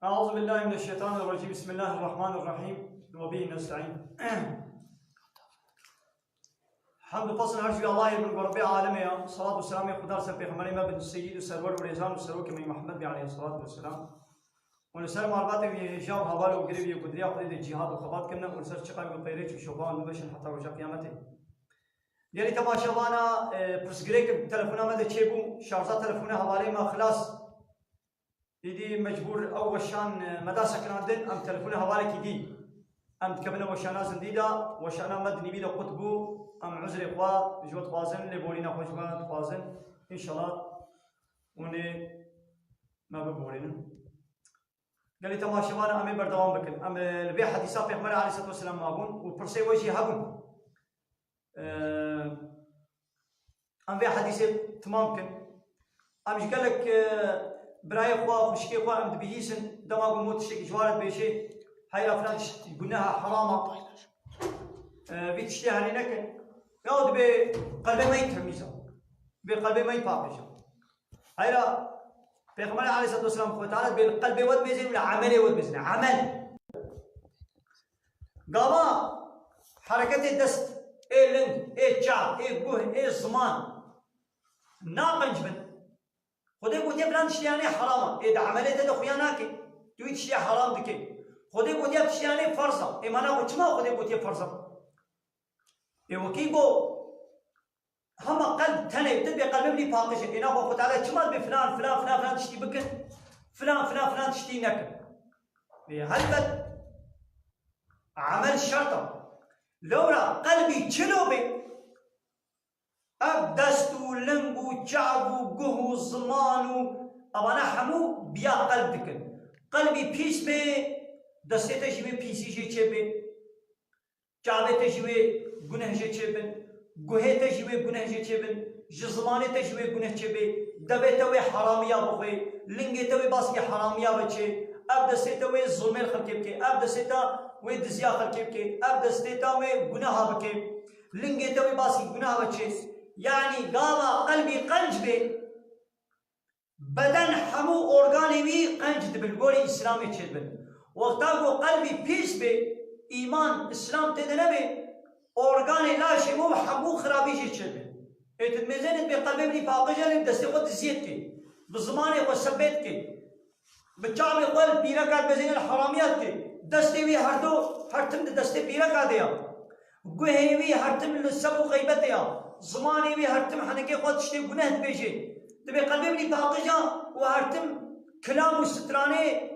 أعوذ بالله من الشيطان الرجيم. بسم الله الرحمن الرحيم وبه نستعين. حمد فصل عرش الله ابن رب العالمين. صلاة والسلام خدا سر پیغمبر ما بن سید و سرور و رضوان و سرور که محمد علیه الصلاة والسلام و نسر معرفت و جام حوال و گریبی و قدریا خود جهاد و خبات کنه و نسر چقدر و غیره و شوفان بشن حتی روز قیامت. یعنی تماشاوانا پرسگری که تلفن ما ده چه بو شارژ تلفن حواله ما خلاص يدي مجبور أو وشان مدرسة كنادن أم تلفون هوالك يدي أم تكملنا وشانا زنديدا وشانا مدني بيدا قطبو أم عذر إخوة جوت خوازن لبولينا خوشبان خوازن إن شاء الله وني ما ببولينا قال لي تماشوانا أمي بردوام بكن أم البي حديثة بيغمر عليه الصلاة والسلام مابون وبرسي وجهي هبون أم بي حديثة تمام كن أم قال لك براي اخوة وشكي اخوة عند بيجيسن دماغ الموت الشيء جوارد بيشي هاي الافلام قلناها حرامة بيتشتيها لنك يقعد بقلبي ما يتهميسا بقلبي ما يباقيشا هاي لا بيغمر عليه الصلاة والسلام اخوة تعالى بالقلب ود بيزين ولا عملي ود بيزين عمل قاما حركة الدست ايه لند ايه جعب ايه قوه ايه الزمان ناقنج من خودی گویی بلند شیانی حرامه. اید عملیات دو خیانه کی توی چیه حرام دکی. خودی گویی شیانی فرضه. ایمانا وچما خودی گویی فرضه. ایوکی گو هم قلب تنه تبي قلب مني فاقش. اینا خو خود على چما بفلان فلان فلان فلان تشتي بکن. فلان فلان فلان تشتي نکن. هلبت عمل شرطه. لورا قلبي چلو بی. اب دستو لنگو چعبو گهو زمانو ابانا حمو بیا قلب دکن قلبی پیس به دسته تجیبه پیسی جه چه به چعبه تجیبه گناه جه چه بن گوه تجیبه گناه جه چه بن جزمانه تجیبه گناه چه به دبه توی حرامیا بخوی لنگه توی باس که حرامیا بچه اب دسته توی ظلمه خلقه بکه اب دسته توی دزیا خلقه بکه اب دسته توی گناه بکه لنگه توی باس که گناه بچه يعني قاما قلبي قنج به بدن حمو أورغاني وي قنج بالقولي إسلامي تشبن وقتاقو قلبي بيس به إيمان إسلام تدنبه أورغاني لا شمو حمو خرابي تشبن اتمزنت بقلبي مني باقجة لبدستي قد زيت كي بزماني قد سبت كي بچاوي قل بيركات بزين الحراميات كي دستي وي هرتم دستي بيركات ديا قوهي وي هرتم للسبو غيبتيا زماني وي هرتم حنكي قد تشتي گناه بيجي دبي قلبي مني باقجا وهرتم كلام وستراني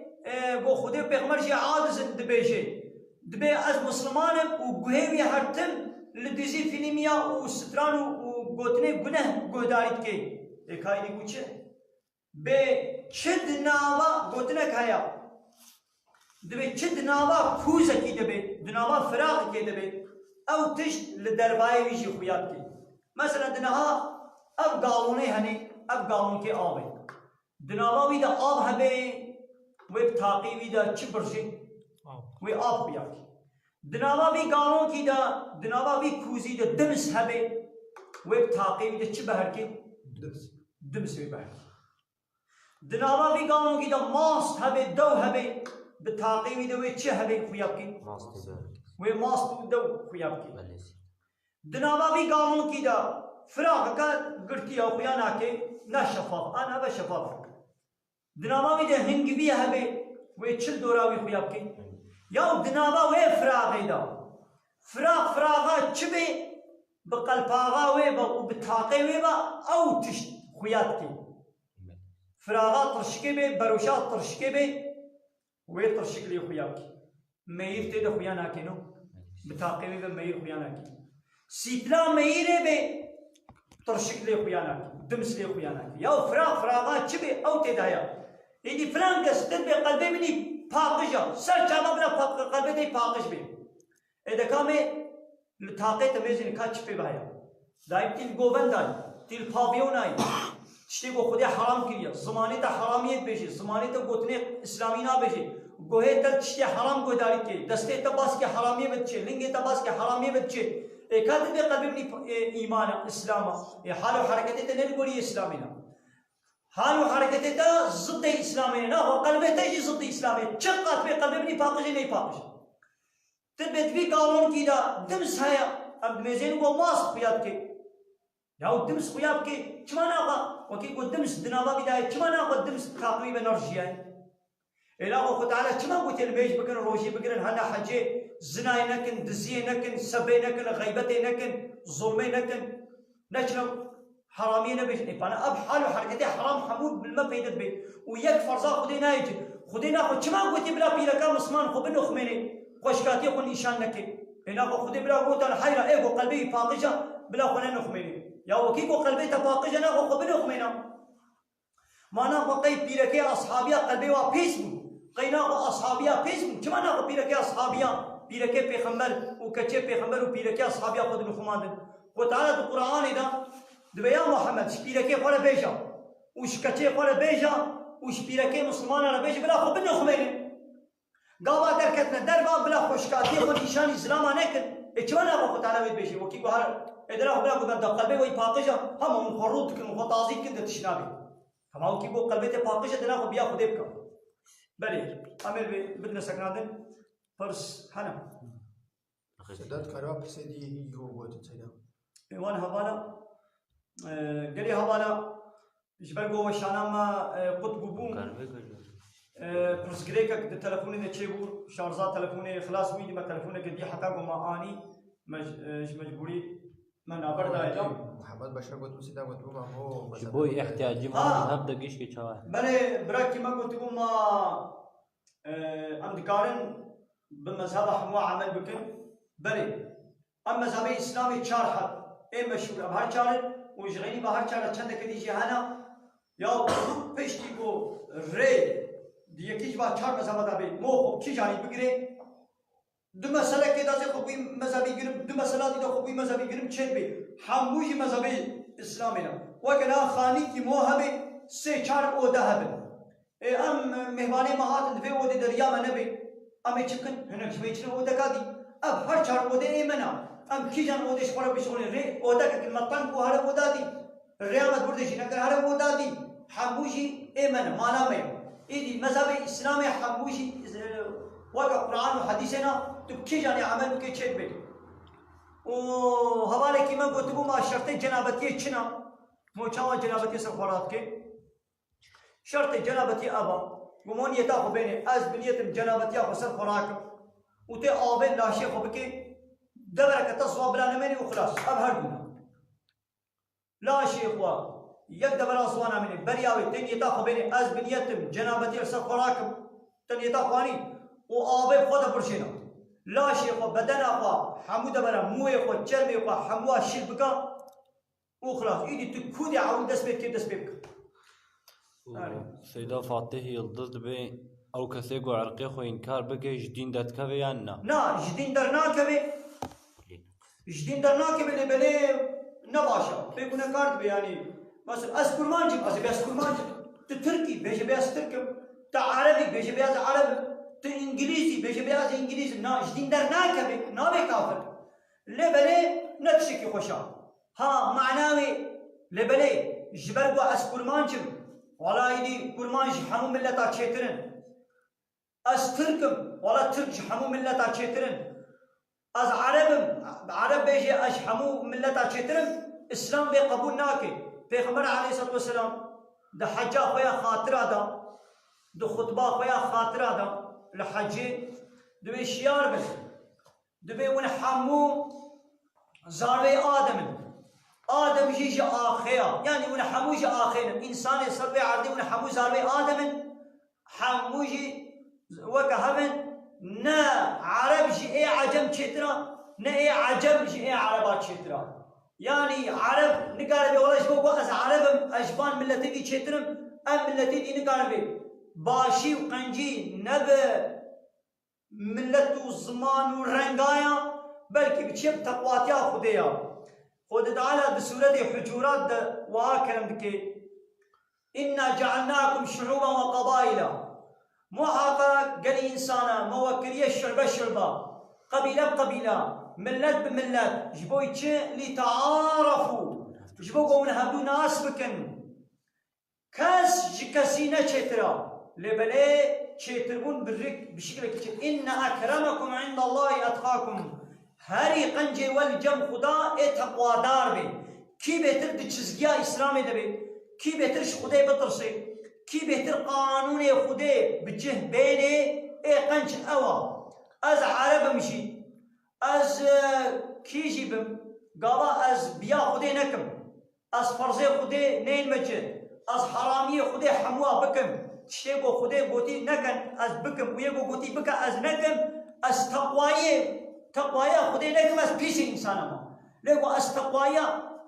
بو خودي بيغمر شي عادز دبيجي دبي از مسلمان وگوهي وي هرتم لديزي فيلميا وستران وگوتني گناه گوداريت كي اكاي دي كوچه بي چد ناوا گوتنه كايا دبي چد ناوا كوزا كي دبي دناوا فراغ كي دبي او تشت لدرباي ويجي خويات كي مثلا دنها اب قالوني هني اب قالون كي آبي دناوا ويدا آب هبي وبتاقي ويدا چبرجي وي آب بياكي دناوا بي قالون كي دا دناوا بي كوزي دا دمس هبي وبتاقي ويدا چبهر كي دمس بهر دناوا بي قالون كي دا ماست هبي دو هبي بتاقي ويدا وي چه هبي خوياكي وي ماست دو خوياكي دناوا بي قانون کی دا فراغ کا گرتی او خیانا کے نا شفاف انا با شفاف دناوا بي ده هنگ بي هبه و چل دورا وي خياب کی یا دناوا و فراغ دا فراغا چبه بقلباغا و بتاقي و او تش خيات کی فراغا ترشكي به بروشات ترشكي به و ترشك لي خياب کی مير ته ده خيانا کے نو بتاقي و مير خيانا کی سيتلا ميره به ترشك لي خيانك دمس لي خيانك يا فراغات شبه او تدايا يدي فلان قصدت بقلبي مني باقجه سر جابا بلا قلبي دي باقج به اذا كامي لتاقي تميزن كاتش به بايا دايم تيل گوبنداي تيل پاويوناي تشتي گو خدي حرام كريا زمانه تا حراميت بيجي زمانه تا گوتني اسلامي نا بيجي گوهه تا تشتي حرام گوداري كي دسته تباس کے حرامي بچے لنگه تباس کے حرامي بچے اكاد دي قلبي مني ايمان اسلام حال وحركتي تنين قولي اسلامنا حال وحركته تا ضد اسلامي نا هو قلبه تجي ضد اسلامي شقات في قلبه بني باقج ني باقج تبت في قانون كده دمس هيا ام ميزين کو ماس خيات کے یا دمس خيات کے چمانا با وكي کو دمس دنابا بدايه چمانا کو دمس تقوي بنرجيا إله خد تعالى كما قلت البيج بكن روجي بكن هنا حجي زنا نكن دزي نكن سبي نكن غيبتي نكن ظلمي نكن نشنا حرامي نبيش أنا أب حاله حركتي حرام حمود بالمبيد البيت وياك فرزا خدينا يجي خدينا خد كما قلت بلا بيلا كام مسمان خو بنو خميني خوشكاتي خو نشان نكن إله خد بلا قلت الحيرة إيه قلبي باقجة بلا خلنا نخميني يا وكيكو قلبي تباقجة نا خو بنو خمينا ما ناخو قيد بيلكي أصحابيا قلبي وابيسمو قينا أصحابيا بيسمو كما ناخو بيلكي أصحابيا بيلكي بيخمر وكتشي بيخمر وبيلكي أصحابيا خد نخمان وتعالى القرآن إذا دبيا محمد شبيلكي قال بيجا وشكتشي قال بيجا وشبيلكي مسلمان على بيجا بلا خو بنو خميني قابا دركتنا دربا بلا خوشكاتي خو نشان إسلاما نكن كما ناخو تعالى بيت بيجي وكيكو هار إدراك بلا قد قلبي وي باقجة هم من خروط كن مخطازي كن تشنابي هم كي بو قلبي باقجة دنا خو بيا خو ديبكا بله عمل بدنا سكنادن فرس حنا سداد كراب سيدي هو بوت سيدا وانا هبالا قالي هبالا جبرقو وشانا ما قطب بوم فرس غريكا التلفوني ده تشيبور شارزات تلفوني خلاص ويدي ما تلفوني قدي حتى ما اني مجبوري من ابردا محمد بشر قلت سيدا قلت ما هو شبوي احتياجي ما هبدا قيش كي شواه بله براكي ما قلت ما امدكارن بالمذهب حموا عمل بكن بله اما مذهب اسلامي شارحت اي مشهور بهر شارن وجغيني بهر شارن چند كدي جهانا يا پشتي کو ري دي كيش با چار مذهب دا بي مو کی جاني بگيره دو مسألة كده زي خوبي مذهبي گرم دو مسألة دي خوبي مذهبي گرم چه بي حموجي مذهبي اسلامنا وكنا خاني کی مو هبه سه چار او ده هبه ام مهماني مهات في ودي دريا ما نبي ام چكن هنا شوي او ده كادي اب هر چار او ده ايمنا ام کی جان او ده شپره بشونه ري او ده كلمتان کو هر او دادي ريامت بردشي نكر هر او دادي حموجي ايمنا مانا مي ايدي مذهبي اسلامي حموجي وقع قرآن وحديثنا تبكي جاني عمل بكي چه بيت وحوالي كي من قلت ما شرط جنابتي چنا مو چاوا جنابتي سفرات کے شرط جنابتي ابا گمون يتا خو بيني از بنيتم جنابتي خو سر خوراك وتي آبين لاشي خو بكي دبرك تصواب لا نمني وخلاص اب هردنا لا شيخوا يك دبر اصوانا مني برياوي تن يتا خو بيني از بنيتم جنابتي سر خوراك تن يتا خواني وآبه خود برشينا لا شيخ بدن أخوا حمود برا موي خو چرمي خو حموا شيل بكا وخلاص ايدي تكودي عاون دس بيك دس بيك سيدا فاتح يلدز دبي او كسي قو عرقي خو انكار بكي جدين دات كبي يانا نا جدين درنا كبي جدين درنا كبي لبلي نباشا بيكونا كارد بياني مثلا اسكر مانجب اسي بيسكر مانجب تتركي بيجي بياس تركب تا عربي بيجي بياس عربي انجليزي بيجي بياز انجليزي نا جدين در ناكبي نابي كافر لبلي نتشكي خوشا ها معناوي لبلي جبرقو اس كرمانجم ولا يدي كرمانج حمو ملتا تشيترن اس تركم ولا ترك حمو ملتا تشيترن از عرب بيجي اش حمو ملتا تشيترن اسلام بي قبول ناكي پیغمبر عليه الصلاه والسلام ده حجا خويا خاطر دا ده خطبه خويا خاطر دا لحجي دبي شيار بس دبي ونحمو زاروي آدم جيجي آخيا يعني ونحمو جي آخينا إنسان يصربي عردي ونحمو زاروي آدم حمو جي وكهبن نا عرب جي اي عجم چترا نا اي عجم جي اي عربات چترا يعني عرب نقال بي والله شبوك وقز عرب أجبان ملتي دي چترم أم ملتي دي نقال بي باشي وقنجي نب ملت وزمان ورنگايا بلكي بتشب تقواتيا خديا خد تعالى بسورة حجورات وهاكلم دكي إنا جعلناكم شعوبا وقبائل محاقا قال إنسانا موكلية شعبة قبيلة بقبيلة ملت بملت جبوي لتعارفوا جبوي قونا هبدو ناس بكن كاس جكسينا شترا لبلي شتربون بالرك بشكل كتير إن أكرمكم عند الله أتقاكم هاري قنجي والجم خدا تقوى دار بي كي بهتر دچزگيا إسلامي دبي كي بهتر خدا بطرسي كي بهتر قانون خدا بجه بيني قنج أوا از عرب مشي از كيجي بم قابا از بيا خدا نكم از فرزي خدا نين مجد از حرامي خدا حموا بكم تشتيقو خدا قوتي نكن از بكم ويقو قوتي بكا از نكم از تقوايا خدا نكم از بيش إنسان ما لقو از تقوايا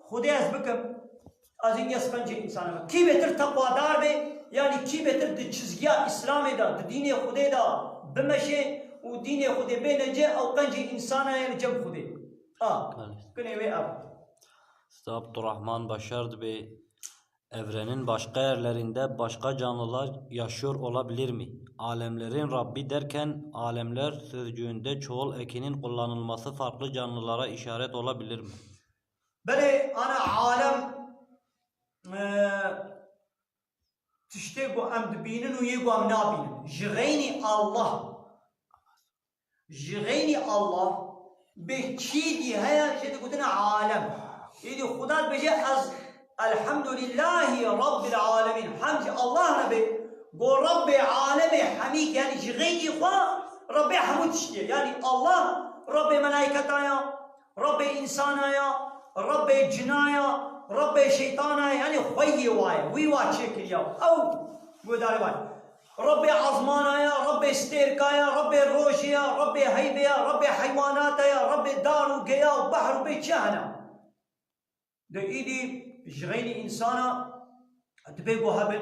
خدا از بكم از إن يسبنج إنسان ما كي بهتر تقوى دار بي يعني كي بهتر دي چزگيا إسلامي دا دين خدا دا بمشي ودين خدا بينجي أو قنج إنسان يعني جم خدا كني وي أب Abdurrahman Başar Bey, evrenin başka yerlerinde başka canlılar yaşıyor olabilir mi? Alemlerin Rabbi derken alemler sözcüğünde çoğul ekinin kullanılması farklı canlılara işaret olabilir mi? بلي أنا عالم تشتاقو أم دبينن ويقو أم نابينن جغيني الله بكيدي هيا شد قلتنا عالم يدي خدا بجي از الحمد لله رب العالمين حمد الله نبي قول رب عالم حميك يعني جغيني خوا رب حمود تشتي يعني الله رب ملائكتايا رب إنسانايا رب جنايا رب شيطانايا يعني خوي واي وي واتشيك اليوم أو وداري واي رب عظمانايا رب استيركايا رب روشيا رب هيبيا رب حيواناتايا رب دارو قيا وبحر بيتشاهنا ده إيدي جغيني إنسانا تبيقو هبل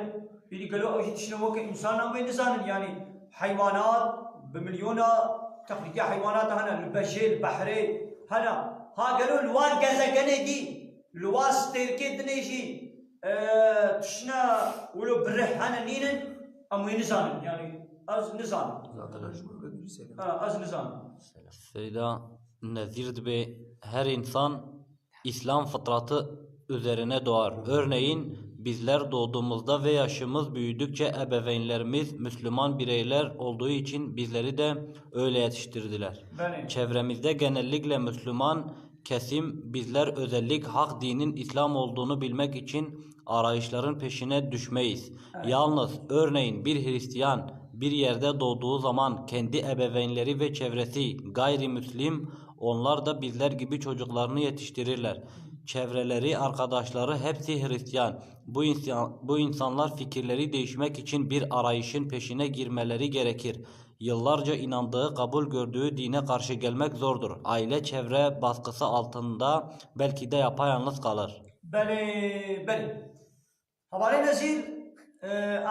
إيدي قالوا أوجي تشنوك إنسانا وين نزانن يعني حيوانات بمليونا تقريبا حيوانات هنا البشير البحري هنا ها قالوا الوان قزقني دي الواس تيركي دنيجي تشنا ولو برح هنا نينن أم وين نزانن يعني أز نزانن أز نزانن Seyda Nezir Bey, her insan İslam fıtratı üzerine doğar. Örneğin bizler doğduğumuzda ve yaşımız büyüdükçe ebeveynlerimiz Müslüman bireyler olduğu için bizleri de öyle yetiştirdiler. Çevremizde genellikle Müslüman kesim bizler özellik hak dinin İslam olduğunu bilmek için arayışların peşine düşmeyiz. Yalnız örneğin bir Hristiyan bir yerde doğduğu zaman kendi ebeveynleri ve çevresi gayrimüslim, onlar da bizler gibi çocuklarını yetiştirirler. Çevreleri, arkadaşları hepsi Hristiyan. Bu insanlar fikirleri değişmek için bir arayışın peşine girmeleri gerekir. Yıllarca inandığı, kabul gördüğü dine karşı gelmek zordur. Aile, çevre baskısı altında belki de yapayalnız kalır. بله حوالی نزیر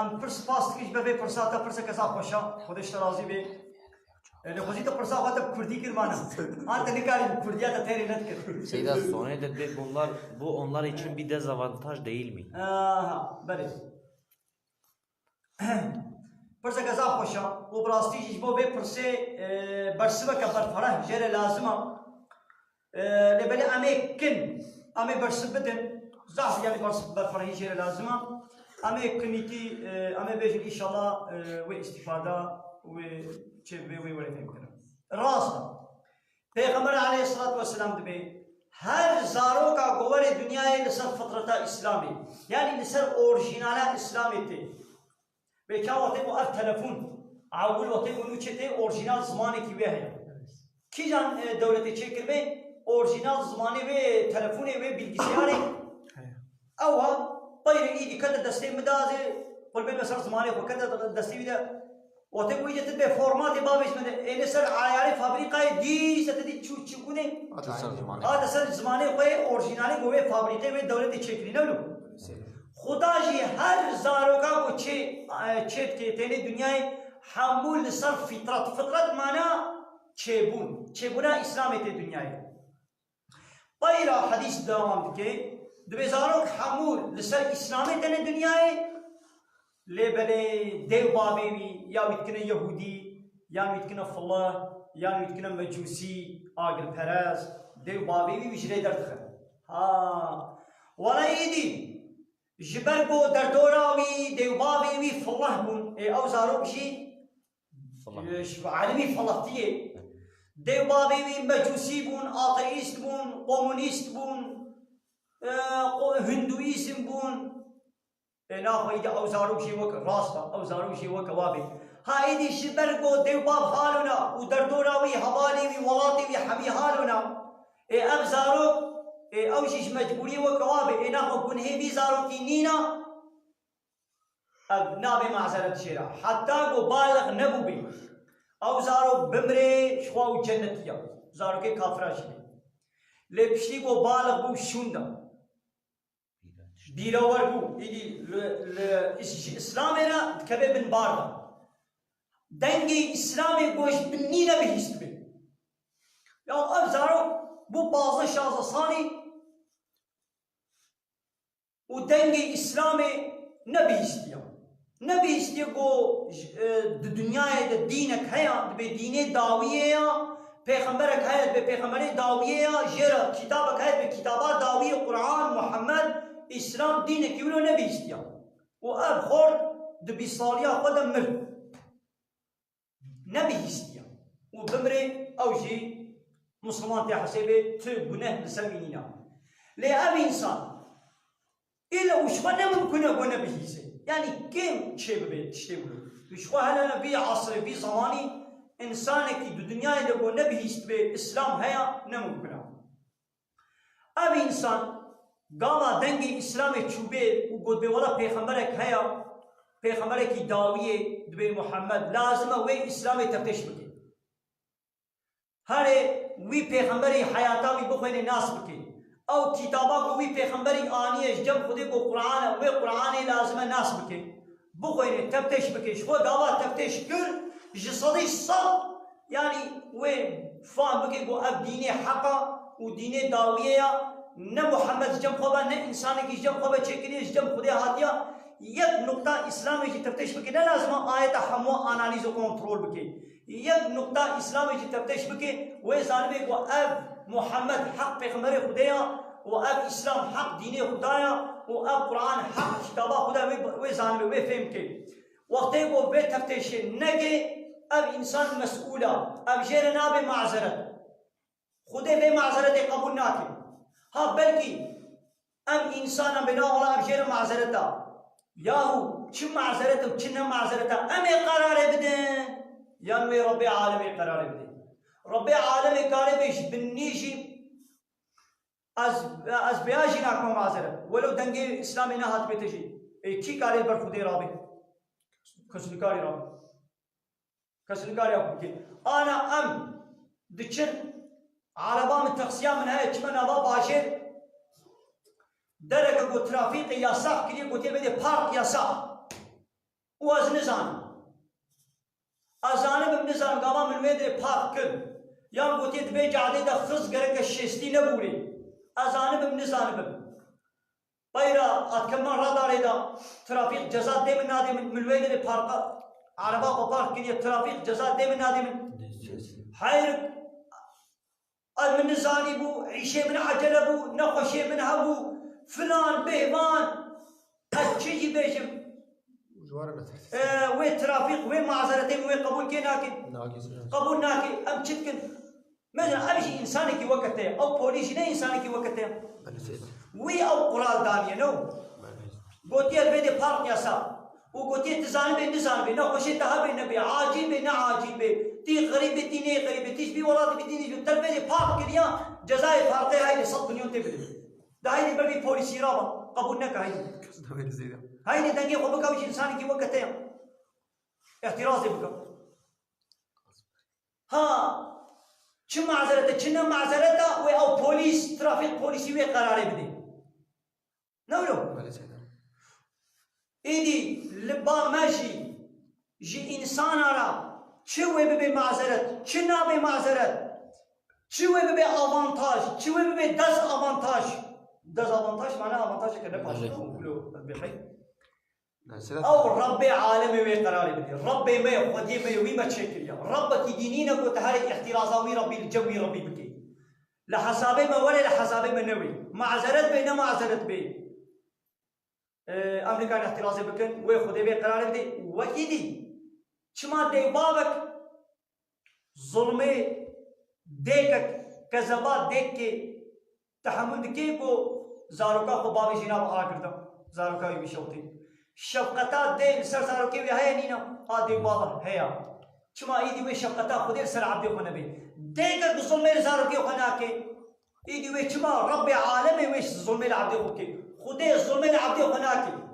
ام پرس پاست کیش به پرساتا پرس کسا خوشا خودش ترازی به لخوزی تو پرسا خاطر کردی کرمانه آن تنکاری کردیا تا تیری نت کر Seyda sonra dedi bu onlar için bir dezavantaj değil mi? بله پرس کسا خوشا و براستی جیش بو به پرسه برسبه که برفره جره لازمه لبله امی کن امی برسبتن زعف يعني برفره جره لازمه امی کنیتی امی بیشن انشالله و استفاده و چه وی ولی فهم کنم راست پیغمبر علیه الصلاة والسلام دبی هر زارو کا گوار دنیای لسر فطرتا اسلامی یعنی لسر اورجینالا اسلامی تی به کیا وقتی کو ار تلفون عاول وقتی کو نوچته اورجینال زمانی کی به کی جان دولت چکر به اورجینال زمانی و تلفونی و bilgisayarı اوها طير ايدي كذا دستي مدازي قل بين مسار زماني وكذا دستي ده وتقوي جت به فورمات بابش من ان سر عياري فابريكا دي ستدي چوچكونه هذا سر زماني کوئی اورجینالی کوئی فابریکے میں دولت چکری نہ لو خدا جی ہر زارو کا کو چت کے تینے دنیا حمول سر فطرت معنی چبونا اسلام تے دنیا پایرا حدیث دوام کے دوزارو حمول لسر اسلام تے دنیا لبلي ديو بابيوي يا ويتكنا يهودي يا ويتكنا فلاح يا ويتكنا مجوسي آقل پرز ديو بابيوي وجري دردخل ولا يدي جبرگو در دوراوی دیوباوی وی فله بون او زارو بشی عالمی فلاتیه دیوباوی وی مجوسی بون آتئیست بون کمونیست بون هندویسم بون ناخوی او زارو بشی وک راستا او زارو بشی وک وابی هایدی جبرگو دیوباب حالونا و در دوراوی حوالی وی ولاتی وی حبی حالونا اب زارو او شیش مجبوری و کوابه اینا خو گنهی بی زارو کی نینا اب نابه معذرت شیرا حتی گو بالغ نبو بی او زارو بمره شخواو جنتیا زارو که کافرا شده لپشی گو بالغ بو شوندا بیراور بو ایدی اسلام اینا کبه بن باردا دنگی اسلام گوش بن نینا بهیست بی یا اب زارو بو 15 سالی و دنگی اسلام نبیستیا گو دنیای دینک هیا به دین داویه یا پیغمبرک هیا به پیغمبر داویه یا جرا کتابک هیا به کتابات داویه قرآن محمد اسلام دین کیولو نبیستیا و اب خورد دبی سالیا خودم مرد نبیستیا و بمره او جی مسلمان تی حسابه تو گناه لسلمینینا لی اب انسان إلا وشخوا نمكن أقول بهيزه يعني كم شيء ببيت تشتغلوا وشخوا هلا نبي عصر في زماني إنسانك الدنيا اللي أقول بهيست بالإسلام هيا نمكن أبي إنسان قام دنجي إسلام تشوبه وقد بولا بيخمرك هيا بيخمرك داوية دبي محمد لازم وين إسلام تفتش بكي هاري وي بيخمري حياتاوي بخوين الناس بكي او کتابا کو وی پیغمبری آنیش جب خودی کو قرآن و قرآن لازم ناس بکن بخوین تفتش بکش خود دعوا تفتش کر جسدی صد یعنی و فهم بکن کو اب دین حقا و دین داویه نه محمد جب خوبا نه انسانی کی جب خوبا چکنیش جب خودی هاتیا یک نقطه اسلامی کی تفتش بکن نه لازم آیت همو آنالیز و کنترل بکن یک نقطه اسلامی کی تفتش بکن و زانبه کو اب محمد حق پیغمبر خدایا و اب اسلام حق دین خدایا و اب قرآن حق کتابا خدا و زانبه و فهم که وقتی کو به تفتیش نگه اب انسان مسئولا اب جیر ناب معذرت خدا به معذرت قبول ناکه ها بلکی ام انسان بنا ولا اب جیر معذرت یاهو چه معذرت و چه معذرت ام قرار بده یا نوی رب عالمی قرار بده رب عالم کاری بش بنیجی از بیاجی ناکم معذرت ولو دنگی اسلامی نهات بیتشی کی کاری بر خودی رابی کسی کاری رابی کسی کاری رابی انا ام دچن عربان تقسیم من های چمن آبا باشر درک کو ترافیق یاسا کلی کو تی بده پارک یاسا و از نظام ازانه بنظام قام من وید پارک کن یا گوتی دبی جاده دا خز گرک شستی نبوری ازانه بنظام bayra atkamman radar da trafik ceza demin nadimin mülveyleri parka araba o park gidiyor trafik ceza demin nadimin hayır من زاني بو عيشي من عجلة بو نقشي من هبو فلان بهوان هالشي بيشم وي ترافيق وي معذرتين وي قبول كي ناكي قبول ناكي ام تشتكن مثلا امشي انساني كي وقته او بوليس نه انساني كي وقته وي او قرال دانيه نو قوتي البيت بارك يا سا وقوتي تزان بي نزان بي نقشي تهبي نبي عاجل بي نعاجل بي تي غريب تيني غريب تيش بي ولاد بتيني تلبي بارك كريا جزائر بارك هاي 100 مليون تبدي ده هاي بلبي بوليس رابا قبول نك هاي دنگي خو بكاوش انساني كي وقته اعتراض بكا ها چه معذرته چه معذرته و او پلیس ترافیک پلیسی وی قراره بده نولو ایدی لبا ماشي جي انسان را چه وی به معذرت چه نابه معذرت چه وی به آوانتاژ چه وی به دزاوانتاژ دزاوانتاژ معنی آوانتاژ کنه پاشو بخیر او رب عالم وی قرار بده رب ما خودی ما وی ما تشکریا رب کی دینینا کو تهاری احترازاوی ربی الجوی ربی بکی لحسابه ما ولا لحسابه ما نوی معذرت بین معذرت بین امریکا احتراز بکن و خودی به قرار بده و ایدی چما دی بابک ظلمه دیگک کذبات دیگ که تحمل دکی کو زاروکا خو بابی جناب آ کردم زاروکا بی شوتی شفقتا دل سر زاروکی وی هیا نینا آدی بابا هیا چما ایدی وی شفقتا خودی سر عبدی خو نبی دیگک ظلمه زاروکی خو ناکه ایدی وی چما رب عالمی وی ظلمه عبدی خو کی خودی ظلمه عبدی خو ناکه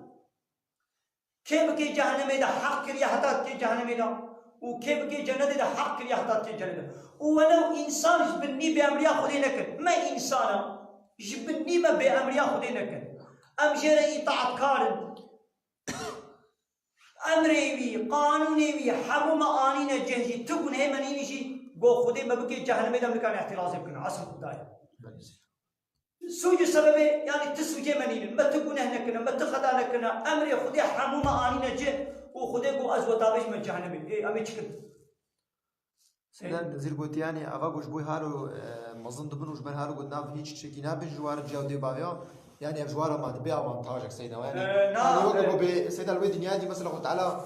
كيف كي جهنم إذا حق كريا حتى كي جهنم إذا وكيف كي جنة إذا حق كريا حتى كي جنة ولو إنسان جبني بأمريا خدي نكن ما إنسان جبني ما بأمريا خدي نكن أم جرى إطاعة كارن أمري بي قانوني بي حرم آنينا جهجي تكون هي منيني شي جو خدي ما بكي جهنم إذا مكان احتراز يمكن عصر خدايا سوج سببه يعني تسوجي منين ما تكون هناك ما تخدا لكنا امري خدي حمومه اني نجي وخدي جو ازوتابش من جهنم اي امي تشكل سيدان زير قلت يعني افاقوش بوي هارو مظن دبنوش بن هارو قلنا في هيك شكي نابن جوار الجودة بابيا يعني بجوار ما تبيع وانتاجك سيدنا يعني نعم وقفوا سيدنا الوي دنيا دي مثلا قلت على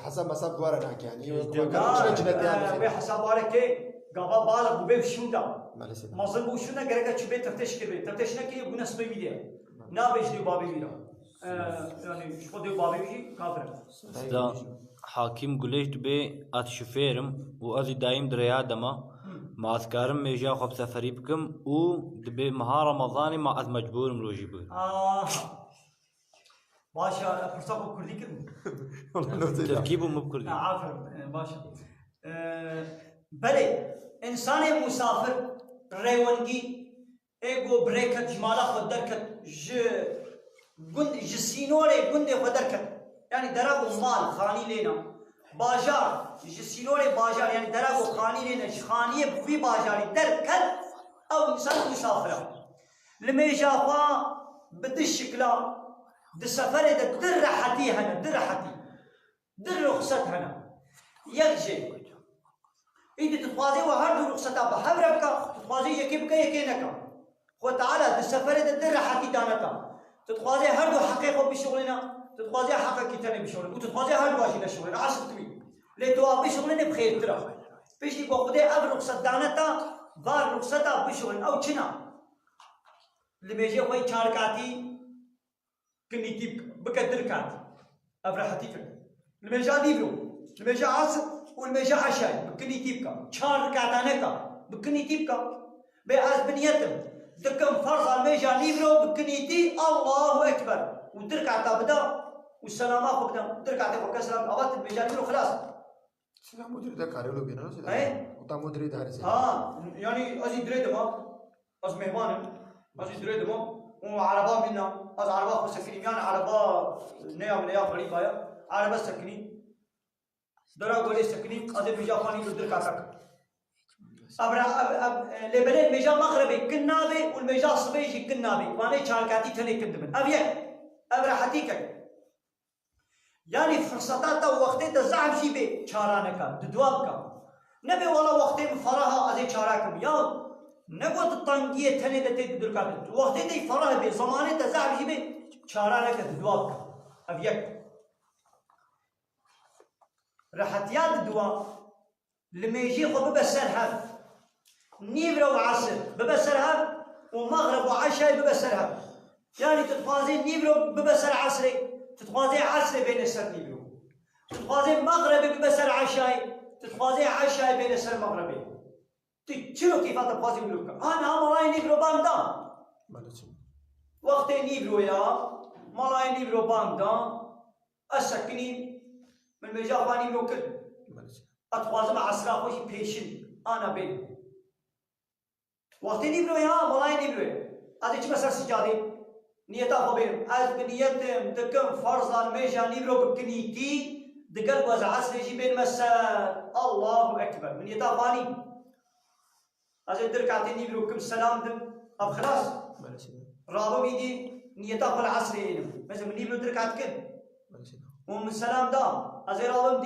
حسب مساب جوار هناك يعني يعني حسب عليك قابا بالغ وبيب شودا مالسي مظن بوشونا غرقا تشبي تفتش كبي تفتش نكي بنا سبي ميديا نابش دي بابي ميرا يعني شو دي بابي بيجي كافر دا حاكم قليش دبي اتشفيرم و ازي دايم دريا دما ما اذكارم ميجا خب سفري بكم و دبي مها رمضاني ما از مجبور مروجي بكم باشا فرصة كردي كده تركيبه مو بكردي عافر باشا بله انسان مسافر ريونجي ايجو بريكت جمالا خود دركت جسينوري گند خود دركت يعني درابو مال خاني لنا بازار جسينوري بازار يعني درابو خاني لنا خانية بخوي بازاري دركت او انسان مسافر لما جافا بد الشكلا دي سفر در راحتي هنا در راحتي در رخصت هنا يجي إذا تتوازي وهرد رخصتها بحبرك تتوازي يكيبك يكينك وتعالى السفر تدر حكي دانتا تتوازي هرد حقيقه بشغلنا تتوازي حقك تاني بشغلنا وتتوازي هرد واجب شغلنا عصب توي لتو بشغلنا بخير ترى بيجي بقدي أب رخصت دانتا بار رخصتها بشغلنا أو شنا اللي بيجي خوي شاركاتي كنيتيب بقدر كات أبرحتي كده اللي بيجي نيبرو اللي بيجي عصب والمجا عشاء بكني تيبكا شهر كاتانكا بكني تيبكا بأز بنيتم دكم فرض المجا نيبرو بكني تي الله أكبر ودرك عتابدا والسلام أخو بدم درك عتابك السلام أبات المجا نيبرو خلاص سيدنا مدري ده كاريلو بينا سيدنا إيه وطا مدري ده هرسي يعني أزي دريد ما أز مهمان أزي دريد ما وعربا منا أز عربا خو سكني يعني عربا نيا غريبة يا عربا سكني درا قولي سكني أزي مجا خاني بدرك عتاك أب لبلد مجا مغربي كنابي والمجا صبيجي كنابي واني شاركاتي تاني كندبن أبيك أبرحتيك يعني فرصتات وقتي تزعم شي بي شارانك ددوابك نبي والله وقتي فرها أزي شاراكم يا نقول الطنجية تاني دتي بدركات وقتي دي فرها بي زماني تزعم شي بي شارانك ددوابك أبيك راحتيات الدواء لما يجي خو ببسرها نيبرا وعصر ببسرها ومغرب وعشاء ببسرها يعني تتوازي نيبرا ببسر عصري تتوازي عصري بين السر نيبرو تتوازي مغربي ببسر عشاء تتوازي عشاء بين السر مغربي تشنو كيف تتوازي ملوكا انا مالاي نيبرو باندا وقت نيبرو يا مالاي نيبرو باندا اسكني من مجاباني نوكل أتوازم عصرا خوشي بيشن أنا بين وقتی نبرو يا ملاي نبرو أدي چه مسر سجادي نيتا خبير از بنيتم دكم فرضا ميجا نبرو بكنيتي دقل وز عصر يجي بين مسار الله أكبر من يتا فاني أزي دركاتي نبرو كم سلام دم أب خلاص رابو بيدي نيتا خل عصر ينم مثلا من نبرو دركات كن ومن سلام دا أزي رابو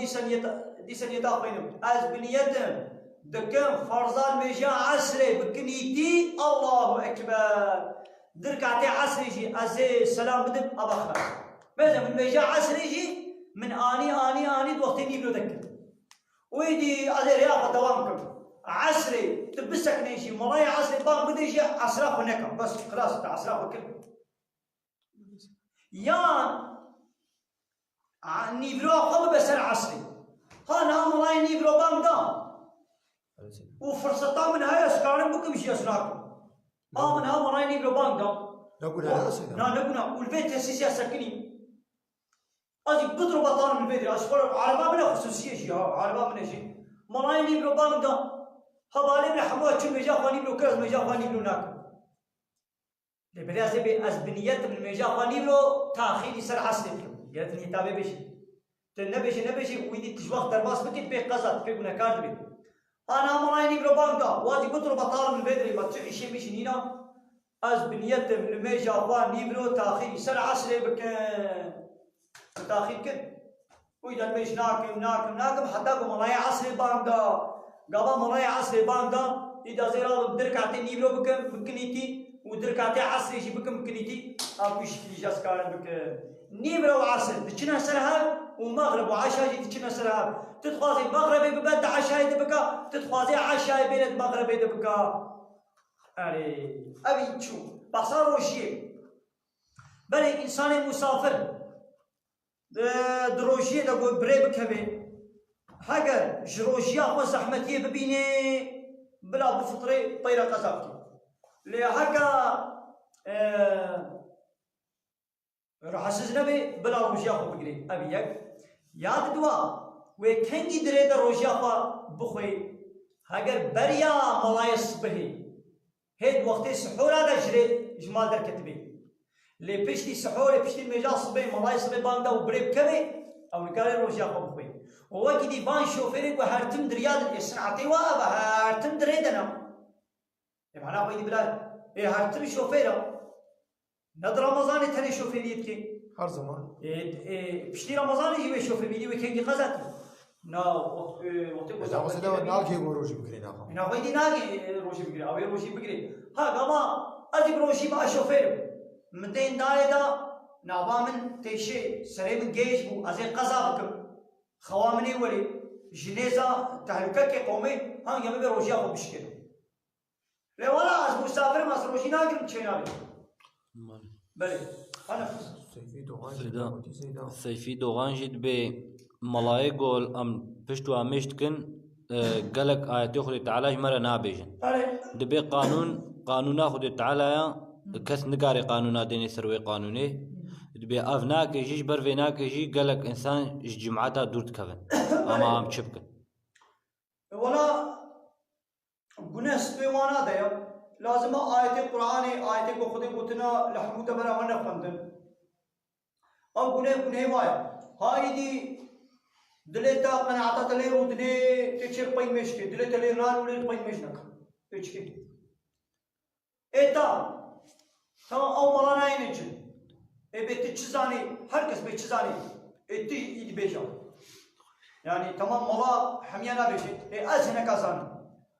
ديسن يتا بينهم از بنيتم دكم فرضان ميجا عصري بكنيتي الله أكبر دركاتي عصري جي أزي سلام بدم أبا خلاص مثلا من ميجا عصر يجي من اني وقت نيبلو ذكر ويدي هذا رياضه دوام كم عصري تبسك نيجي مراي عصري بام بدي يجي عصراخ هناك بس خلاص عصراخ وكل يان نيبلو قبل بسر عصري هانا مراي نيبلو بام دا وفرصة من هاي اسكارن بكم شيء اسراكم من ها مراي نيبلو بام دا نقول هذا سيدنا نقول والبيت تسيسي ساكنين أجي بضرب بطال من البيت أشفر على ما بنا خصوصية شيء على ما بنا شيء مراي نيبلو بام دا هبالي بنا حموات شو ميجا خواني بلو كرز ميجا خواني بلو ناك لبدا زبي أزبنيات من ميجا خواني بلو تأخير سر عصر بكم يرتني تابع بشي نبشي ويدي تجوخ درباس بكت بي قصد في قنا كارد بي أنا مراي نيبلو بام دا واجي بضرب بطال من البيت ما تعيشي مش نينا أزبنيات من ميجا خواني بلو تأخير سر عصر بكم تأخير كده وإذا مش ناكم حتى قم مراي عصر بام دا قبل مراي عصر بام دا إذا زيرا بدركاتي نيبلو بكم بكنيتي ودركاتي عصر يجي بكم بكنيتي أبو شكلي جاس كارن بك نيبلو عصر تشنا سرها ومغرب وعشاء جي تشنا سرها تتخاذي مغربي ببدا عشاء دبكا تتخاذي عشاء بين مغربي دبكا أري أبي تشوف بصار وشيء بل إنسان مسافر دروجيه دقول بريب كبي هاجر جروجيا خو زحمتيه ببيني بلا بفطري طيره قزاقتي لي هكا راح اسزنبي بلا روجيا خو بقري ابيك ياد دوا وكنجي دريد روجيا خو بخوي هاجر بريا ملايس به هيد وقت السحور هذا جري جمال در كتبي لي بيشتي سحور بيشتي ميجا صبي ملاي صبي باندا وبريب كبي او نكاري روجيا خو بخوي هو كي بان شوفيري وهرتم درياد الصنعتي وابا هرتم دريدنا معناها خويدي بلاد اي هرتم شوفيرا ندر رمضان ثاني شوفيريتك هر زمان بيشتي رمضان يجي يشوف فيديو كينجي قزاتي نا وقت إذا وصلنا ناقي وروجي بكري ناقم هنا خويدي ناقي روجي بكري او روجي بكري ها قما اجيب روجي مع شوفير مدين دايدا نابا من تيشي سري من جيش بو ازي قزا بكم خوامني ولي جنيزة تهلكك قومي ها يمي بروجي ابو بشكل لا ولا از مسافر ما روجي ناقي تشينا بلي انا سيفي دوغان جد بي ملاي قول ام پشتو امشت كن قالك آياتي خود تعالى جمرة نابيجن دبي قانونا خود تعالى كس نقاري قانونا ديني سروي قانوني دبي افناك يجيش برفيناك يجي قالك انسان جمعتا دورت كفن اما ام تشبكن ولا قناس بيوانا دايا لازم آيات القرآن آيات کو خود قلتنا لحموت برا من خندن ام قناه وايا هاي دي دلتا قناعتا تلي رودني تشير باي مشكي دلتا لي ران ولي باي مشنك تشكي ايتا تمام او مرانا ينجن بيت تشزاني هركس بيت تشزاني تي يدي بيجا يعني تمام ملا حميانا بيجي ازنا كازان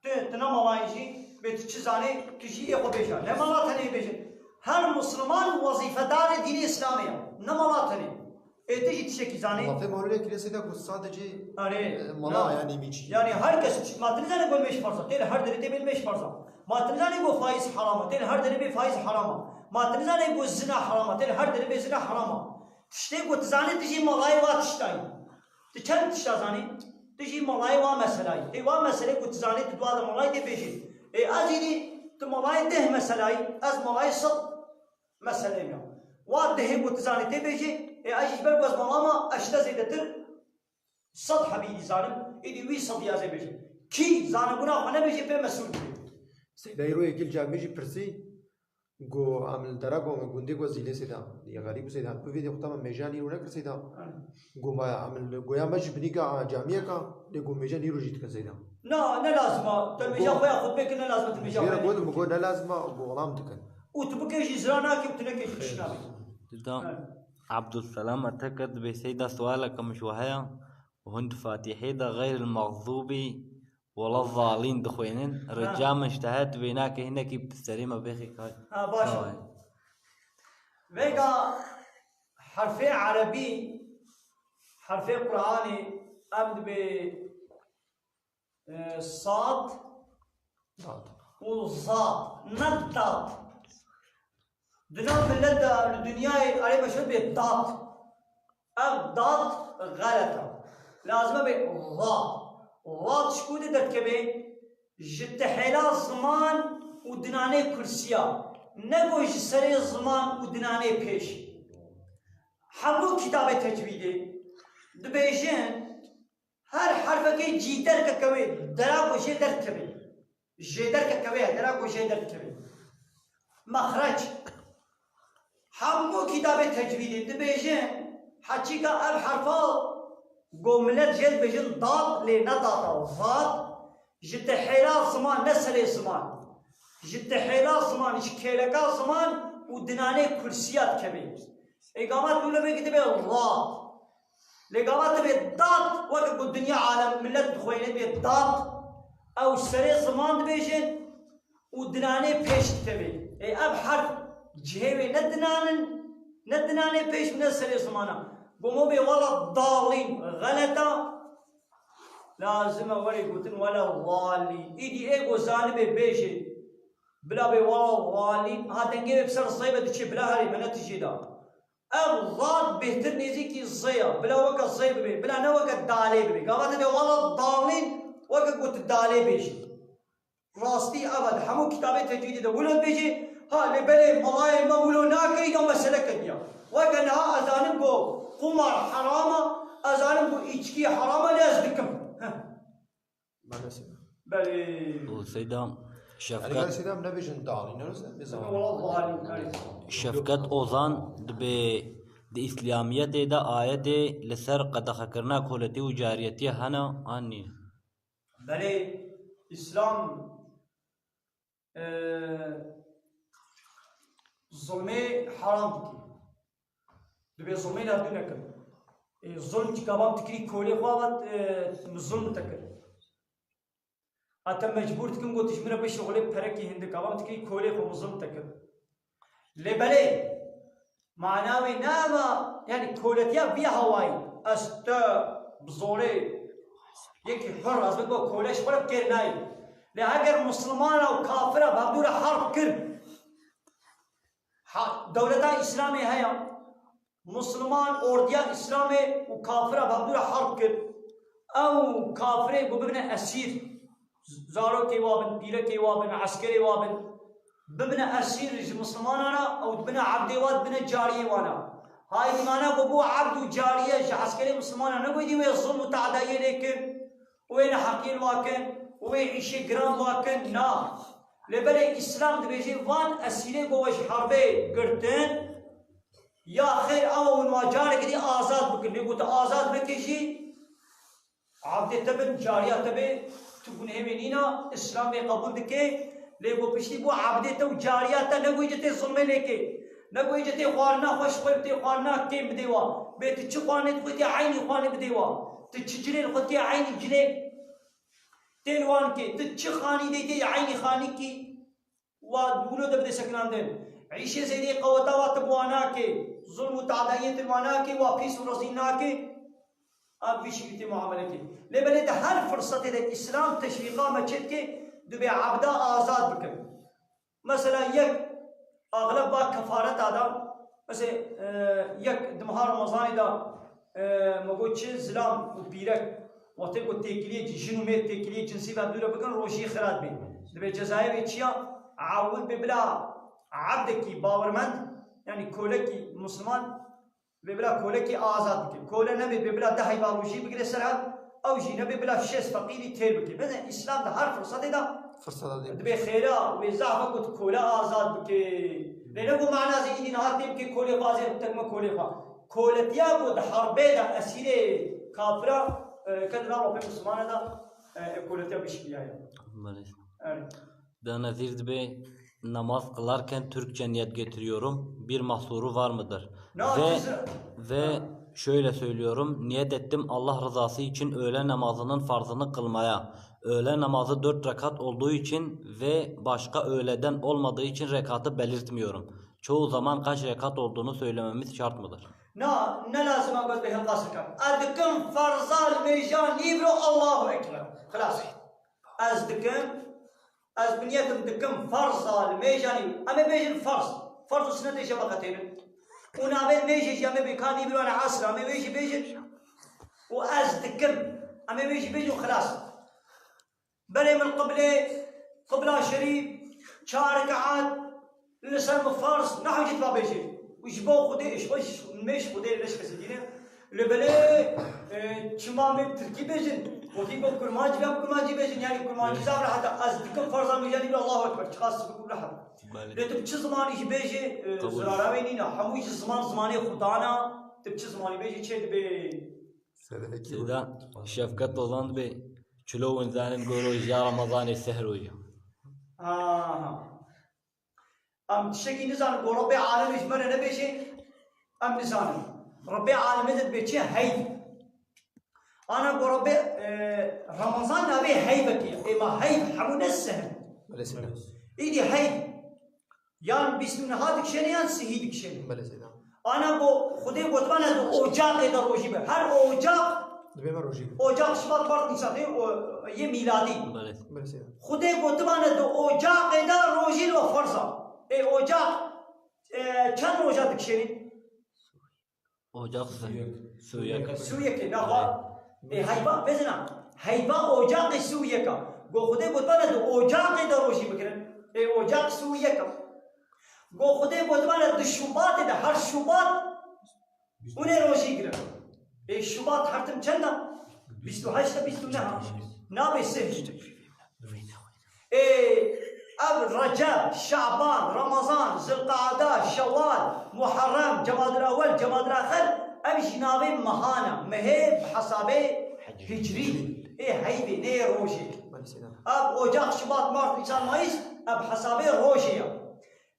تنا ملا يجي بيت تشزاني تجي يقو بيجا لما لا تني بيجي هر مسلمان وظيفة دار دين اسلامية نما لا تني تجي تشكي زاني ما في مولى كنيسة ده كل صادقي ملا يعني ميجي يعني هركس ما تنزل يقول مش فرصة تيل هر دري تبي مش فرصة ما تنزل يقول فايز حرامة تيل هر دري بي فايز حرامة ما تنزل يقول زنا حرامة تيل هر دري بي زنا حرامة تشتي قلت زاني تجي ملاي واتشتاي تشل تشتازاني تجي ملاي ومسلاي تي ومسلاي قلت زاني تدواد ملاي تبيجي أجيني تملاي ده مسلاي از ملاي صد مسلاي ميا وده قلت زاني تبيجي أجيش بربز ملاما أشتزيدتر صد حبيبي زانم إدي وي صد يازي بيجي كي زانبونا خنا بيجي بي مسؤول سيدا يروي يكيل جاب بيجي برسي جو عمل دراغو من جندي جو زيلة سيدا يا غريب سيدا بفيدي خطامة ميجاني ولا كسيدا جو ما عمل جو يا مج بنيكا جامعة كا لجو ميجاني روجيت كسيدا نا لازمة تلميجا خويا خد بيك نا لازمة تلميجا خويا بقول بقول لا لازمة جو غلام تكن وتبكي جزرانا كيف تنكي خشنا عبد السلام أعتقد بسيدة سؤالك مش وهايا وهند فاتحي ده غير المغضوب ولا الضالين دخوينين رجام اجتهد بيناك هنا كيف تستريم بيخي كاي باشا فيجا حرف عربي حرف قرآني أمد بصاد ضاد وصاد نضاد دنام بلد الدنيا عليه مشهور بالضاد الضاد غلطة لازم بالضاد ضاد شكون دركبه جت حلا زمان ودنانه كرسيا نگوش سر زمان ودنانه پیش همو کتاب تجویده دبیجن هر حرف که جیتر که کوی درا گوشه در کبی جیتر که کوی درا گوشه در کبی مخرج همو کتاب تجویده دبیجن حچی که اب حرفا گملت جل بجن داد لی ندادا ضاد جت حلا زمان نسل زمان جت حلا زمان شكيلكا زمان ودناني كرسيات كبير إقامات ولا بيكتب الله لإقامات بالضاد وقت الدنيا عالم ملت دخوينة بالضاد أو سري زمان بيجن ودناني بيش كبير أي أب حرف جهوي ندناني بيش من سري زمانا قوموا بي ولا الضالين غلطة لازم ولي قلتن ولا الضالين إيدي إيقو زانبي بيشي بلا بي والله والين هذا نجيب بسر الصيبة تشي بلا هري من تجيدا الضاد بهتر نيزي كي الصيا بلا وقت الصيبة بي بلا نوقت الدالي بي قامت بي والله الضالين وقت قلت الدالي بيجي راستي أبد حمو كتابي تجيدي ده ولد بيجي ها لبلي ملاي ما ولو ناكري يوم مسلك ديا وقت نها أذانم بو قمر حرامة أذانم بو إيشكي حرامة لازدكم ما نسينا بلي سيدام يعني قال شفقت سيدام نبيجن ضالي نرزق بزمان والله الضالين شفقت اوزان دبي د اسلامیت دا آیت لسر قدخ کرنا کولتی و جاریتی هنا آنی بله اسلام ظلمه حرام دي دبي ظلمه لا دونك الظلم كباب تكري كولي خوات ظلم تكر أنت مجبور تكون قلت تجمرة بشغلة بركي هند كباب تكري كولي خو ظلم تكر لبلي معناه ناما يعني كولتيا بيا هواي است بزوري يكي حر از بگو كولش برب كير ناي لأگر مسلمان أو كافر بابدور حرب كر دولتا إسلامي هيا مسلمان أورديا إسلامي وكافر بابدور حرب كر أو كافر ببنى أسير زارو كي وابن بيرة كي وابن عسكري وابن ببنى أسير مسلمانانا أو ببنى عبد واد ببنى جارية وانا هاي مانا ببو عبد وجارية عسكري مسلمانا نقول دي وين ظلم وتعداية لكن وين حقير واكن وين عيشي جرام واكن نا لبلي إسلام دبيجي وان أسيري بوش حربي قرتن يا خير أو نواجارك دي آزاد بكن نقول آزاد بكشي عبد تبن جارية تبي تكون همينينا إسلام قبول دكي لبو بشتي بو عبد تو جارية نقول جتي ظلم لكي نقول جتي خوارنا خوش خوتي خوارنا كيم بديوا بيت تشخواني خوتي عيني خواني بديوا تشجرين خوتي عيني جري تلوان كي تشخاني ديتي عيني خاني كي ودولو دبدي سكنان دين عيشة زيدي قوتا واتبوانا كي ظلم وتعداية تلوانا كي وابيس ورزينا كي اب بيشي معاملة كي لبلد هر فرصة الإسلام تشويقا مجد كي دبي عبدا آزاد بكم مثلا يك اغلب با كفارة آدم مثلا يك دمها رمضان دا مگو چه زلام و بیرک وقتی کو تکلیه جنو می تکلیه جنسی و دوره بکن روشی خراد بی دبی جزایر چیا عاود ببلا عبد کی باورمند یعنی کولکی مسلمان ببلا کولکی آزاد کی کوله نبی ببلا دهی باروشی بگیره سرعت او جی نبی بلا شش فقیری تیر بکی بزن اسلام ده هر فرصت ده فرصة دي دبي خيرا وزعفا قلت كولا آزاد بكي لأنه معنى زي دي نهار تبكي كولي بازي تكما كولي خا كولتيا قد حربي دا أسيري كافرة كدنا روحي مسلمانة دا كولتيا بشكلها Da Nazir Bey namaz kılarken Türkçe niyet getiriyorum. Bir mahsuru var mıdır? Ve şöyle söylüyorum. Niyet ettim Allah rızası için öğle namazının farzını kılmaya. Öğle namazı 4 rekat olduğu için ve başka öğleden olmadığı için rekatı belirtmiyorum. Çoğu zaman kaç rekat olduğunu söylememiz şart mıdır? نا لازم اقول به القصر كان ادكم فرزال ميجان يبرو الله اكبر خلاص از بنيتم دكم فرزال ميجان اما بيجن فرز سنه شبكتين ونعمل ميجي اما بكان يبرو انا عصر اما بيجي واز دكم اما بيجي وخلاص بلي من قبله شريف شارك عاد لسان فرز نحو جيت بابيجي ويجبو خدي ايش مش خدي ليش كسيدينه لبلي تمام تركي بيجن وتيجي كرماجي بيجن يعني كرماجي زابر حتى ازدكم فرضا ميجاني الله اكبر خاص بكل حد لتب چه زمانی که بیجی زراره وینی نه همویش زمانی خدانا تب چه زمانی بیجی چه به سيدا شفقت وظن به چلو انزان گورو جا رمضان السحر ويا ام تشكي نزان گو رب عالم ايش مره نبيشي ام نزان رب عالم زد بيچي هيد انا گو رب رمضان نبي هيبتي اما هيب حمون السحر ايدي هيب یان بیستون هادک شنی یان سهیدک شنی. بله سیدا. آنا با خودی گفتمان از اوجاق در روزی به هر اوجاق. دبیم روزی. اوجاق شبات پارت نیسته یه میلادی. بله سیدا. خودی گفتمان از اوجاق در روزی و فرضا. اوجاق چند اوجاق دکشنی؟ اوجاق سویک. سویک نه. هیبا بزنم. هیبا اوجاق سویک. گو خودی گفتمان از اوجاق در روزی بکرن. اوجاق سویک. گو خودی گفتمان از شوبات ده هر شوبات اونه روزی گرن. شوبات هر تم چنده؟ 28 تا 29 نابه سه. اب رجب شعبان رمضان ذي القعدة شوال محرم جماد الاول جماد الاخر امشي نابه مهانه مهيب حسابه هجري هيبه نه روزي اب اوجاق شباط مارت نيسان مايس اب حسابه روزيه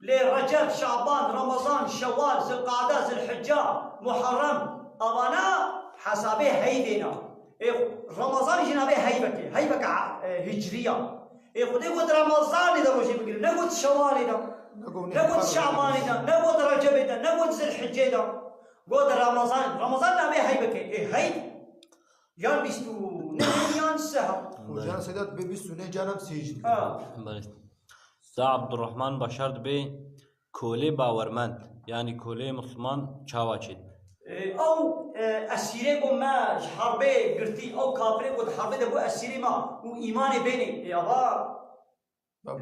لرجب شعبان رمضان شوال ذي القعدة ذي الحجة محرم أبانا حسابه هيبنا رمضان جنابه هيبك هجرية خدي قلت رمضان إذا روشي بقول نقول شوال إذا نقول شعبان إذا نقول رجب إذا نقول ذي الحجة إذا قلت رمضان نابه هيبك هيب يان بيستو نيان سهر وجان سيدات بيستو نيجانم سيجد سا عبدالرحمن بشرد به کوله باورمند یعنی کوله مسلمان چاوا چید او اسیره کو ما حربه گرتی او کافره کو حربه ده بو اسیره ما و ایمان بینی یا با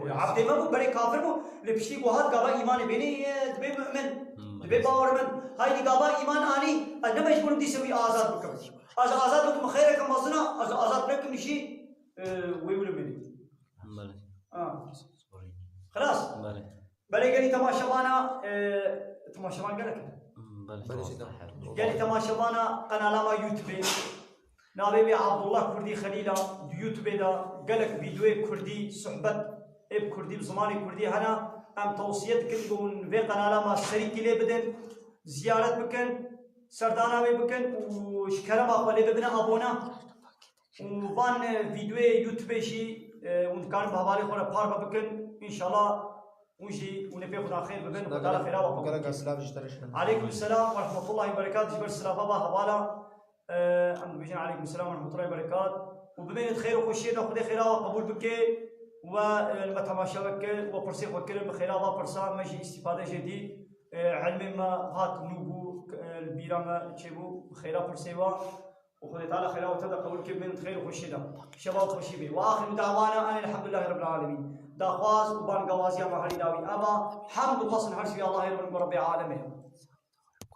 عبد ما بو بری کافر بو لبشی کو هات گابا ایمان بینی دبی مؤمن دبی باورمند هاي دي گابا ایمان آنی انا مجبور دي سوي آزاد بکم از آزاد بکم خیره کم مزنا از آزاد بکم نشی ويقولوا بینی خلاص بلي قال لي تماشبانا تماشبان قال لك قال لي تماشبانا قناه ما يوتيوب نابي عبد الله كردي خليلا يوتيوب دا قال لك فيديو كردي صحبه اب كردي بزماني كردي هنا ام توصيه كنكون في قناه ما شريك لي بدن زياره بكن سردانا بكن وشكرا قولي ببنا ابونا وبان فيديو يوتيوب شي وكان بحوالي خوره بار بكن ان شاء الله ونجي ونبي خدا خير ببن وتعالى خير وقبول عليكم السلام ورحمه الله وبركاته جبر السلام بابا حوالا عند بيجي عليكم السلام ورحمه الله وبركاته وببين خير وخشينا خدي خير وقبول بك والمتماشى بك وبرسي وكلم بخير الله برسا ماشي استفاده جديد علم ما هات نوبو البيرام تشبو خير برسيوا وخذ تعالى خير وتبدا قبول كيف من خير وخشينا شباب خشيبي واخر دعوانا ان الحمد لله رب العالمين داخواز وبان قوازي ما هري داوي ابا حمد وفصل حرش في الله رب العالمين